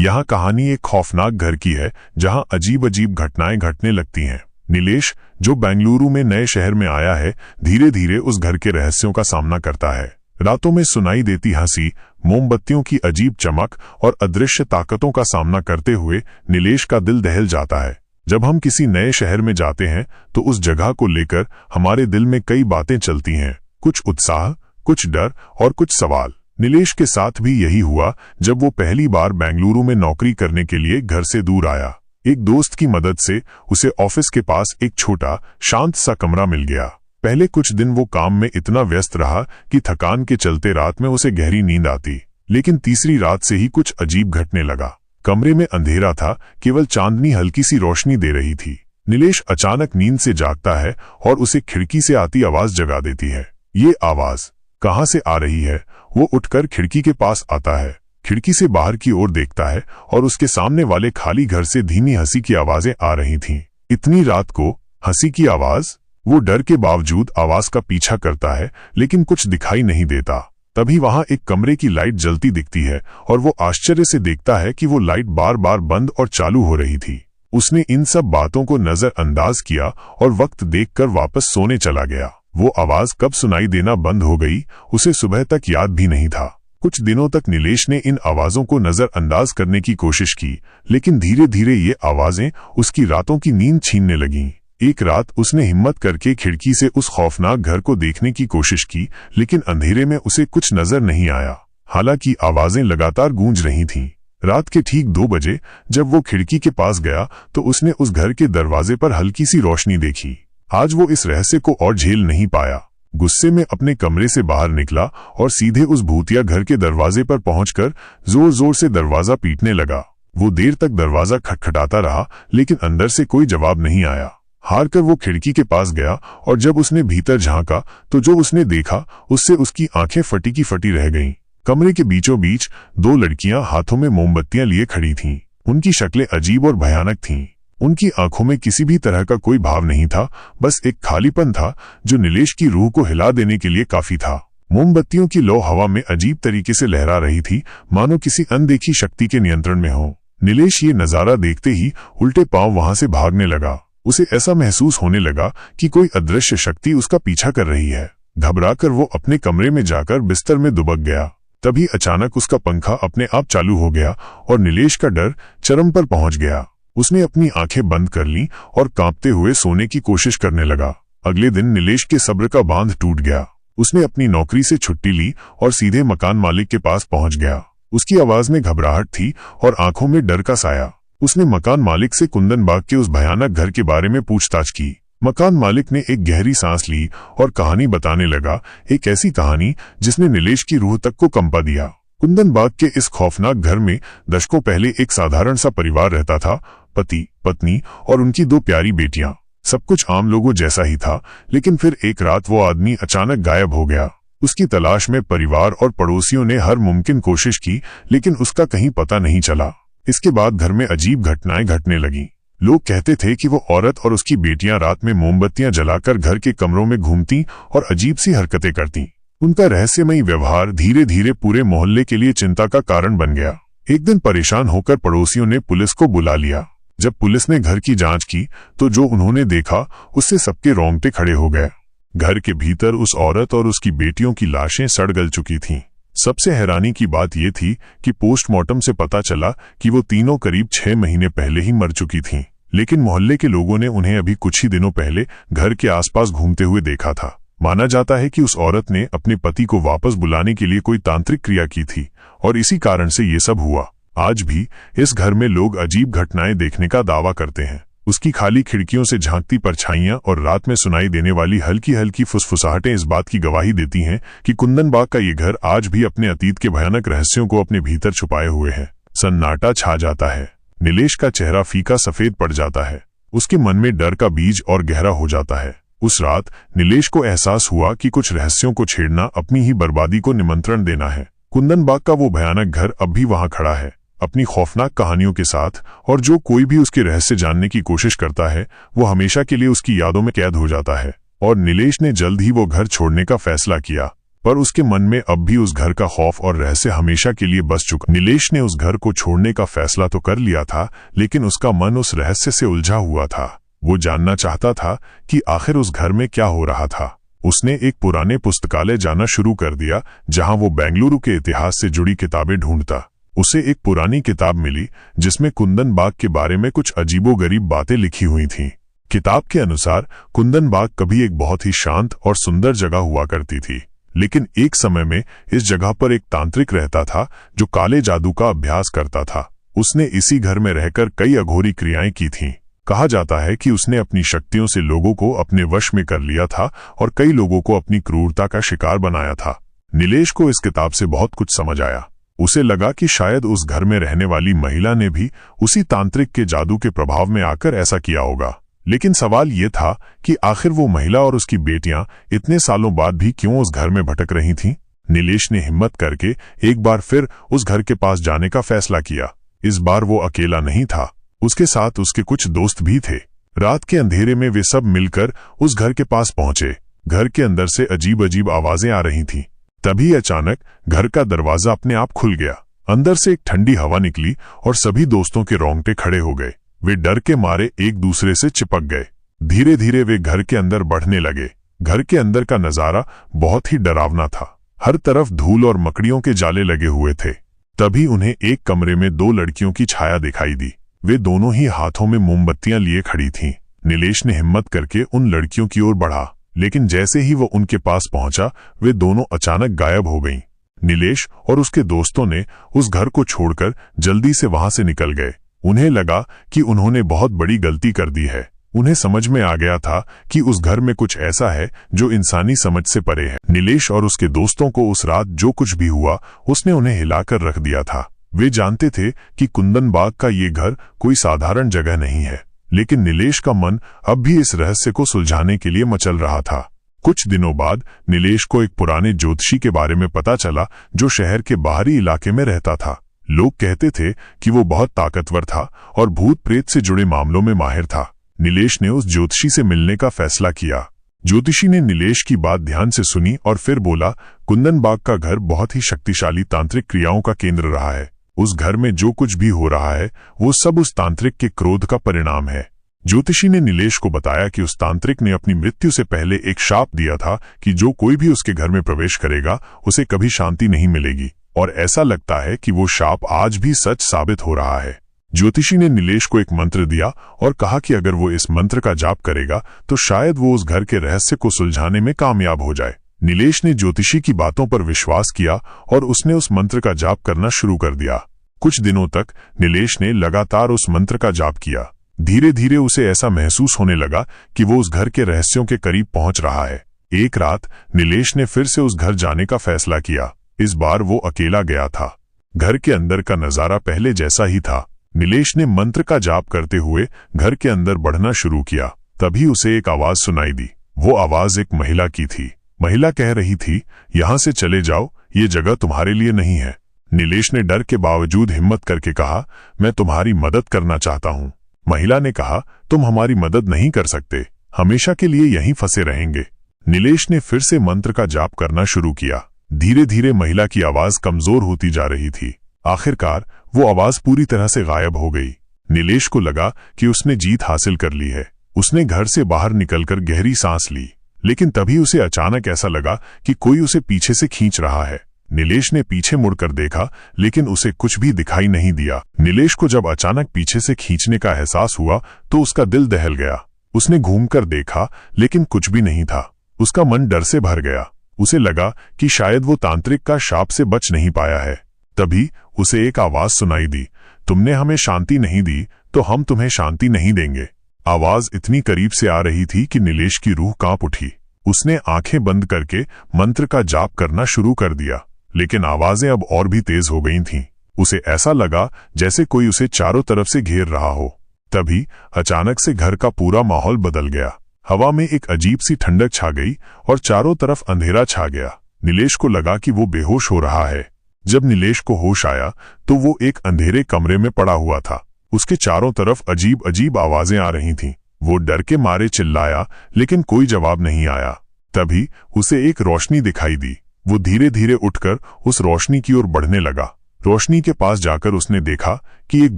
यहाँ कहानी एक खौफनाक घर की है जहाँ अजीब अजीब घटनाएं घटने लगती हैं। नीलेश, जो बेंगलुरु में नए शहर में आया है, धीरे धीरे उस घर के रहस्यों का सामना करता है। रातों में सुनाई देती हंसी, मोमबत्तियों की अजीब चमक और अदृश्य ताकतों का सामना करते हुए नीलेश का दिल दहल जाता है। जब हम किसी नए शहर में जाते हैं तो उस जगह को लेकर हमारे दिल में कई बातें चलती हैं, कुछ उत्साह, कुछ डर और कुछ सवाल। नीलेश के साथ भी यही हुआ जब वो पहली बार बेंगलुरु में नौकरी करने के लिए घर से दूर आया। एक दोस्त की मदद से उसे ऑफिस के पास एक छोटा शांत सा कमरा मिल गया। पहले कुछ दिन वो काम में इतना व्यस्त रहा कि थकान के चलते रात में उसे गहरी नींद आती, लेकिन तीसरी रात से ही कुछ अजीब घटने लगा। कमरे में अंधेरा था, केवल चांदनी हल्की सी रोशनी दे रही थी। नीलेश अचानक नींद से जागता है और उसे खिड़की से आती आवाज जगा देती है। ये आवाज कहाँ से आ रही है? वो उठकर खिड़की के पास आता है, खिड़की से बाहर की ओर देखता है और उसके सामने वाले खाली घर से धीमी हंसी की आवाजें आ रही थीं। इतनी रात को हंसी की आवाज? वो डर के बावजूद आवाज का पीछा करता है, लेकिन कुछ दिखाई नहीं देता। तभी वहां एक कमरे की लाइट जलती दिखती है और वो आश्चर्य से देखता है कि वो लाइट बार बार बंद और चालू हो रही थी। उसने इन सब बातों को नजरअंदाज किया और वक्त देखकर वापस सोने चला गया। वो आवाज कब सुनाई देना बंद हो गई, उसे सुबह तक याद भी नहीं था। कुछ दिनों तक नीलेश ने इन आवाजों को नजरअंदाज करने की कोशिश की, लेकिन धीरे धीरे ये आवाजें उसकी रातों की नींद छीनने लगीं। एक रात उसने हिम्मत करके खिड़की से उस खौफनाक घर को देखने की कोशिश की, लेकिन अंधेरे में उसे कुछ नजर नहीं आया। हालांकि आवाजें लगातार गूंज रही थीं। रात के ठीक 2 बजे जब वो खिड़की के पास गया तो उसने उस घर के दरवाजे पर हल्की सी रोशनी देखी। आज वो इस रहस्य को और झेल नहीं पाया। गुस्से में अपने कमरे से बाहर निकला और सीधे उस भूतिया घर के दरवाजे पर पहुंचकर जोर जोर से दरवाजा पीटने लगा। वो देर तक दरवाजा खटखटाता रहा, लेकिन अंदर से कोई जवाब नहीं आया। हार कर वो खिड़की के पास गया और जब उसने भीतर झांका तो जो उसने देखा उससे उसकी आंखें फटी की फटी रह गईं। कमरे के बीचों बीच 2 लड़कियां हाथों में मोमबत्तियां लिए खड़ी थीं। उनकी शक्लें अजीब और भयानक थीं। उनकी आंखों में किसी भी तरह का कोई भाव नहीं था, बस एक खालीपन था जो नीलेश की रूह को हिला देने के लिए काफी था। मोमबत्तियों की लौ हवा में अजीब तरीके से लहरा रही थी, मानो किसी अनदेखी शक्ति के नियंत्रण में हो। नीलेश ये नजारा देखते ही उल्टे पांव वहां से भागने लगा। उसे ऐसा महसूस होने लगा कि कोई अदृश्य शक्ति उसका पीछा कर रही है। घबराकर वो अपने कमरे में जाकर बिस्तर में दुबक गया। तभी अचानक उसका पंखा अपने आप चालू हो गया और नीलेश का डर चरम पर पहुंच गया। उसने अपनी आंखें बंद कर लीं और कांपते हुए सोने की कोशिश करने लगा। अगले दिन नीलेश के सब्र का बांध टूट गया। उसने अपनी नौकरी से छुट्टी ली और सीधे मकान मालिक के पास पहुंच गया। उसकी आवाज में घबराहट थी और आंखों में डर का साया। उसने मकान मालिक से कुंदन बाग के उस भयानक घर के बारे में पूछताछ की। मकान मालिक ने एक गहरी सांस ली और कहानी बताने लगा, एक ऐसी कहानी जिसने नीलेश की रूह तक को कंपा दिया। कुंदन बाग के इस खौफनाक घर में दशकों पहले एक साधारण सा परिवार रहता था, पति, पत्नी और उनकी 2 प्यारी बेटियां। सब कुछ आम लोगों जैसा ही था, लेकिन फिर एक रात वो आदमी अचानक गायब हो गया। उसकी तलाश में परिवार और पड़ोसियों ने हर मुमकिन कोशिश की, लेकिन उसका कहीं पता नहीं चला। इसके बाद घर में अजीब घटनाएं घटने लगीं। लोग कहते थे कि वो औरत और उसकी बेटियां रात में मोमबत्तियां जलाकर घर के कमरों में घूमती और अजीब सी हरकतें करती। उनका रहस्यमयी व्यवहार धीरे धीरे पूरे मोहल्ले के लिए चिंता का कारण बन गया। एक दिन परेशान होकर पड़ोसियों ने पुलिस को बुला लिया। जब पुलिस ने घर की जांच की तो जो उन्होंने देखा उससे सबके रोंगटे खड़े हो गए। घर के भीतर उस औरत और उसकी बेटियों की लाशें सड़ गल चुकी थीं। सबसे हैरानी की बात यह थी कि पोस्टमार्टम से पता चला कि वो तीनों करीब 6 महीने पहले ही मर चुकी थीं, लेकिन मोहल्ले के लोगों ने उन्हें अभी कुछ ही दिनों पहले घर के आसपास घूमते हुए देखा था। माना जाता है कि उस औरत ने अपने पति को वापस बुलाने के लिए कोई तांत्रिक क्रिया की थी और इसी कारण से ये सब हुआ। आज भी इस घर में लोग अजीब घटनाएं देखने का दावा करते हैं। उसकी खाली खिड़कियों से झांकती परछाइयां और रात में सुनाई देने वाली हल्की हल्की फुसफुसाहटें इस बात की गवाही देती हैं कि कुंदन बाग का ये घर आज भी अपने अतीत के भयानक रहस्यों को अपने भीतर छुपाए हुए है। सन्नाटा छा जाता है। नीलेश का चेहरा फीका सफेद पड़ जाता है। उसके मन में डर का बीज और गहरा हो जाता है। उस रात नीलेश को एहसास हुआ कि कुछ रहस्यों को छेड़ना अपनी ही बर्बादी को निमंत्रण देना है। कुंदन बाग का वो भयानक घर अब भी वहां खड़ा है, अपनी खौफनाक कहानियों के साथ, और जो कोई भी उसके रहस्य जानने की कोशिश करता है वो हमेशा के लिए उसकी यादों में कैद हो जाता है। और नीलेश ने जल्द ही वो घर छोड़ने का फैसला किया। पर उसके मन में अब भी उस घर का खौफ और रहस्य हमेशा के लिए बस चुका। नीलेश ने उस घर को छोड़ने का फैसला तो कर लिया था, लेकिन उसका मन उस रहस्य से उलझा हुआ था। वो जानना चाहता था कि आखिर उस घर में क्या हो रहा था। उसने एक पुराने पुस्तकालय जाना शुरू कर दिया, जहां वो बेंगलुरु के इतिहास से जुड़ी किताबें ढूंढता। उसे एक पुरानी किताब मिली जिसमें कुंदन बाग के बारे में कुछ अजीबोगरीब बातें लिखी हुई थीं। किताब के अनुसार कुंदन बाग कभी एक बहुत ही शांत और सुंदर जगह हुआ करती थी, लेकिन एक समय में इस जगह पर एक तांत्रिक रहता था जो काले जादू का अभ्यास करता था। उसने इसी घर में रहकर कई अघोरी क्रियाएं की थीं। कहा जाता है कि उसने अपनी शक्तियों से लोगों को अपने वश में कर लिया था और कई लोगों को अपनी क्रूरता का शिकार बनाया था। नीलेश को इस किताब से बहुत कुछ समझ आया। उसे लगा कि शायद उस घर में रहने वाली महिला ने भी उसी तांत्रिक के जादू के प्रभाव में आकर ऐसा किया होगा। लेकिन सवाल ये था कि आखिर वो महिला और उसकी बेटियां इतने सालों बाद भी क्यों उस घर में भटक रही थीं? नीलेश ने हिम्मत करके एक बार फिर उस घर के पास जाने का फैसला किया। इस बार वो अकेला नहीं था, उसके साथ उसके कुछ दोस्त भी थे। रात के अंधेरे में वे सब मिलकर उस घर के पास पहुंचे। घर के अंदर से अजीब अजीब आवाजें आ रही थीं। तभी अचानक घर का दरवाजा अपने आप खुल गया। अंदर से एक ठंडी हवा निकली और सभी दोस्तों के रोंगटे खड़े हो गए। वे डर के मारे एक दूसरे से चिपक गए। धीरे धीरे वे घर के अंदर बढ़ने लगे। घर के अंदर का नजारा बहुत ही डरावना था। हर तरफ धूल और मकड़ियों के जाले लगे हुए थे। तभी उन्हें एक कमरे में दो लड़कियों की छाया दिखाई दी। वे दोनों ही हाथों में मोमबत्तियां लिए खड़ी थीं। नीलेश ने हिम्मत करके उन लड़कियों की ओर बढ़ा, लेकिन जैसे ही वो उनके पास पहुंचा, वे दोनों अचानक गायब हो गईं। नीलेश और उसके दोस्तों ने उस घर को छोड़कर जल्दी से वहां से निकल गए। उन्हें लगा कि उन्होंने बहुत बड़ी गलती कर दी है। उन्हें समझ में आ गया था कि उस घर में कुछ ऐसा है जो इंसानी समझ से परे है। नीलेश और उसके दोस्तों को उस रात जो कुछ भी हुआ, उसने उन्हें हिलाकर रख दिया था। वे जानते थे कि कुंदन बाग का ये घर कोई साधारण जगह नहीं है, लेकिन नीलेश का मन अब भी इस रहस्य को सुलझाने के लिए मचल रहा था। कुछ दिनों बाद नीलेश को एक पुराने ज्योतिषी के बारे में पता चला जो शहर के बाहरी इलाके में रहता था। लोग कहते थे कि वो बहुत ताकतवर था और भूत प्रेत से जुड़े मामलों में माहिर था। नीलेश ने उस ज्योतिषी से मिलने का फैसला किया। ज्योतिषी ने नीलेश की बात ध्यान से सुनी और फिर बोला, कुंदन बाग का घर बहुत ही शक्तिशाली तांत्रिक क्रियाओं का केंद्र रहा है। उस घर में जो कुछ भी हो रहा है वो सब उस तांत्रिक के क्रोध का परिणाम है। ज्योतिषी ने नीलेश को बताया कि उस तांत्रिक ने अपनी मृत्यु से पहले एक शाप दिया था कि जो कोई भी उसके घर में प्रवेश करेगा उसे कभी शांति नहीं मिलेगी, और ऐसा लगता है कि वो शाप आज भी सच साबित हो रहा है। ज्योतिषी ने नीलेश को एक मंत्र दिया और कहा कि अगर वो इस मंत्र का जाप करेगा तो शायद वो उस घर के रहस्य को सुलझाने में कामयाब हो जाए। नीलेश ने ज्योतिषी की बातों पर विश्वास किया और उसने उस मंत्र का जाप करना शुरू कर दिया। कुछ दिनों तक नीलेश ने लगातार उस मंत्र का जाप किया। धीरे धीरे उसे ऐसा महसूस होने लगा कि वो उस घर के रहस्यों के करीब पहुंच रहा है। एक रात नीलेश ने फिर से उस घर जाने का फैसला किया। इस बार वो अकेला गया था। घर के अंदर का नजारा पहले जैसा ही था। नीलेश ने मंत्र का जाप करते हुए घर के अंदर बढ़ना शुरू किया। तभी उसे एक आवाज सुनाई दी। वो आवाज एक महिला की थी। महिला कह रही थी, यहाँ से चले जाओ, ये जगह तुम्हारे लिए नहीं है। नीलेश ने डर के बावजूद हिम्मत करके कहा, मैं तुम्हारी मदद करना चाहता हूँ। महिला ने कहा, तुम हमारी मदद नहीं कर सकते, हमेशा के लिए यहीं फंसे रहेंगे। नीलेश ने फिर से मंत्र का जाप करना शुरू किया। धीरे धीरे महिला की आवाज कमजोर होती जा रही थी। आखिरकार वो आवाज पूरी तरह से गायब हो गई। नीलेश को लगा कि उसने जीत हासिल कर ली है। उसने घर से बाहर निकलकर गहरी सांस ली, लेकिन तभी उसे अचानक ऐसा लगा कि कोई उसे पीछे से खींच रहा है। नीलेश ने पीछे मुड़कर देखा, लेकिन उसे कुछ भी दिखाई नहीं दिया। नीलेश को जब अचानक पीछे से खींचने का एहसास हुआ तो उसका दिल दहल गया। उसने घूमकर देखा, लेकिन कुछ भी नहीं था। उसका मन डर से भर गया। उसे लगा कि शायद वो तांत्रिक का शाप से बच नहीं पाया है। तभी उसे एक आवाज सुनाई दी, तुमने हमें शांति नहीं दी तो हम तुम्हें शांति नहीं देंगे। आवाज इतनी करीब से आ रही थी कि नीलेश की रूह कांप उठी। उसने आंखें बंद करके मंत्र का जाप करना शुरू कर दिया, लेकिन आवाजें अब और भी तेज हो गई थीं। उसे ऐसा लगा जैसे कोई उसे चारों तरफ से घेर रहा हो। तभी अचानक से घर का पूरा माहौल बदल गया। हवा में एक अजीब सी ठंडक छा गई और चारों तरफ अंधेरा छा गया। नीलेश को लगा कि वो बेहोश हो रहा है। जब नीलेश को होश आया तो वो एक अंधेरे कमरे में पड़ा हुआ था। उसके चारों तरफ अजीब अजीब आवाजें आ रही थीं। वो डर के मारे चिल्लाया, लेकिन कोई जवाब नहीं आया। तभी उसे एक रोशनी दिखाई दी। वो धीरे धीरे उठकर उस रोशनी की ओर बढ़ने लगा। रोशनी के पास जाकर उसने देखा कि एक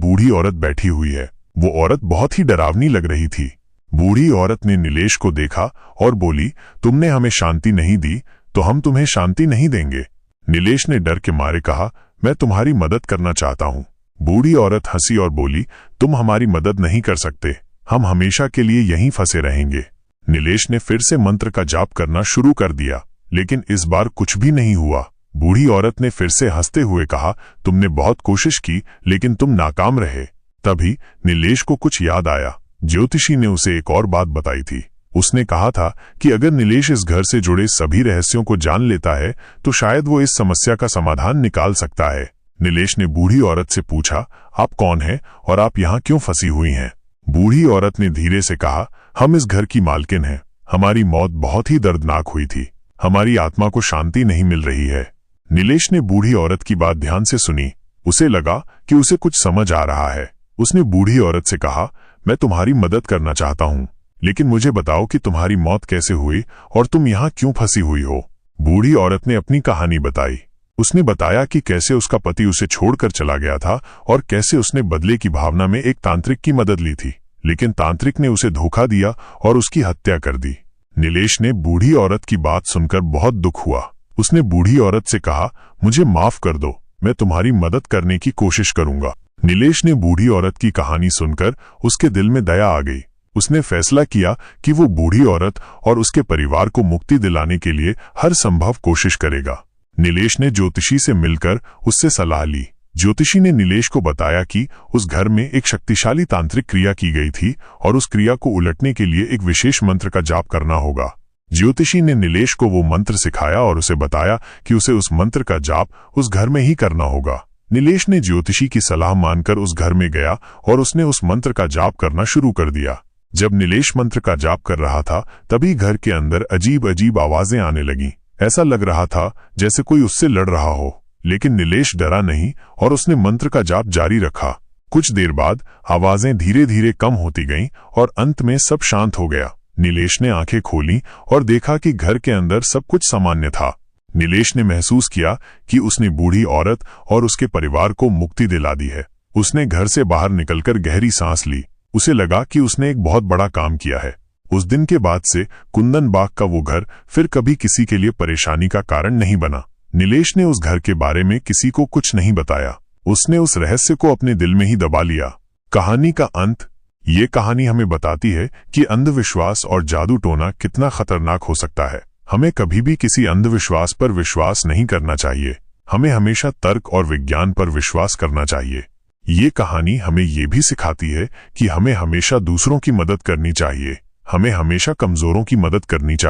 बूढ़ी औरत बैठी हुई है। वो औरत बहुत ही डरावनी लग रही थी। बूढ़ी औरत ने नीलेश को देखा और बोली, तुमने हमें शांति नहीं दी तो हम तुम्हें शांति नहीं देंगे। नीलेश ने डर के मारे कहा, मैं तुम्हारी मदद करना चाहता हूँ। बूढ़ी औरत हंसी और बोली, तुम हमारी मदद नहीं कर सकते, हम हमेशा के लिए यहीं फंसे रहेंगे। नीलेश ने फिर से मंत्र का जाप करना शुरू कर दिया, लेकिन इस बार कुछ भी नहीं हुआ। बूढ़ी औरत ने फिर से हंसते हुए कहा, तुमने बहुत कोशिश की लेकिन तुम नाकाम रहे। तभी नीलेश को कुछ याद आया। ज्योतिषी ने उसे एक और बात बताई थी। उसने कहा था कि अगर नीलेश इस घर से जुड़े सभी रहस्यों को जान लेता है तो शायद वो इस समस्या का समाधान निकाल सकता है। नीलेश ने बूढ़ी औरत से पूछा, आप कौन हैं और आप यहाँ क्यों फंसी हुई हैं? बूढ़ी औरत ने धीरे से कहा, हम इस घर की मालकिन हैं। हमारी मौत बहुत ही दर्दनाक हुई थी। हमारी आत्मा को शांति नहीं मिल रही है। नीलेश ने बूढ़ी औरत की बात ध्यान से सुनी। उसे लगा कि उसे कुछ समझ आ रहा है। उसने बूढ़ी औरत से कहा, मैं तुम्हारी मदद करना चाहता हूँ, लेकिन मुझे बताओ कि तुम्हारी मौत कैसे हुई और तुम यहाँ क्यों फंसी हुई हो? बूढ़ी औरत ने अपनी कहानी बताई। उसने बताया कि कैसे उसका पति उसे छोड़कर चला गया था और कैसे उसने बदले की भावना में एक तांत्रिक की मदद ली थी, लेकिन तांत्रिक ने उसे धोखा दिया और उसकी हत्या कर दी। नीलेश ने बूढ़ी औरत की बात सुनकर बहुत दुख हुआ। उसने बूढ़ी औरत से कहा, मुझे माफ कर दो, मैं तुम्हारी मदद करने की कोशिश करूंगा। नीलेश ने बूढ़ी औरत की कहानी सुनकर उसके दिल में दया आ गई। उसने फैसला किया कि वो बूढ़ी औरत और उसके परिवार को मुक्ति दिलाने के लिए हर संभव कोशिश करेगा। नीलेश ने ज्योतिषी से मिलकर उससे सलाह ली। ज्योतिषी ने नीलेश को बताया कि उस घर में एक शक्तिशाली तांत्रिक क्रिया की गई थी और उस क्रिया को उलटने के लिए एक विशेष मंत्र का जाप करना होगा। ज्योतिषी ने नीलेश को वो मंत्र सिखाया और उसे बताया कि उसे उस मंत्र का जाप उस घर में ही करना होगा। नीलेश ने ज्योतिषी की सलाह मानकर उस घर में गया और उसने उस मंत्र का जाप करना शुरू कर दिया। जब नीलेश मंत्र का जाप कर रहा था तभी घर के अंदर अजीब अजीब आवाजें आने लगीं। ऐसा लग रहा था जैसे कोई उससे लड़ रहा हो, लेकिन नीलेश डरा नहीं और उसने मंत्र का जाप जारी रखा। कुछ देर बाद आवाजें धीरे धीरे कम होती गईं और अंत में सब शांत हो गया। नीलेश ने आंखें खोली और देखा कि घर के अंदर सब कुछ सामान्य था। नीलेश ने महसूस किया कि उसने बूढ़ी औरत और उसके परिवार को मुक्ति दिला दी है। उसने घर से बाहर निकलकर गहरी सांस ली। उसे लगा कि उसने एक बहुत बड़ा काम किया है। उस दिन के बाद से कुंदन बाग का वो घर फिर कभी किसी के लिए परेशानी का कारण नहीं बना। नीलेश ने उस घर के बारे में किसी को कुछ नहीं बताया। उसने उस रहस्य को अपने दिल में ही दबा लिया। कहानी का अंत। ये कहानी हमें बताती है कि अंधविश्वास और जादू टोना कितना खतरनाक हो सकता है। हमें कभी भी किसी अंधविश्वास पर विश्वास नहीं करना चाहिए। हमें हमेशा तर्क और विज्ञान पर विश्वास करना चाहिए। ये कहानी हमें ये भी सिखाती है कि हमें हमेशा दूसरों की मदद करनी चाहिए। हमें हमेशा कमजोरों की मदद करनी चाहिए।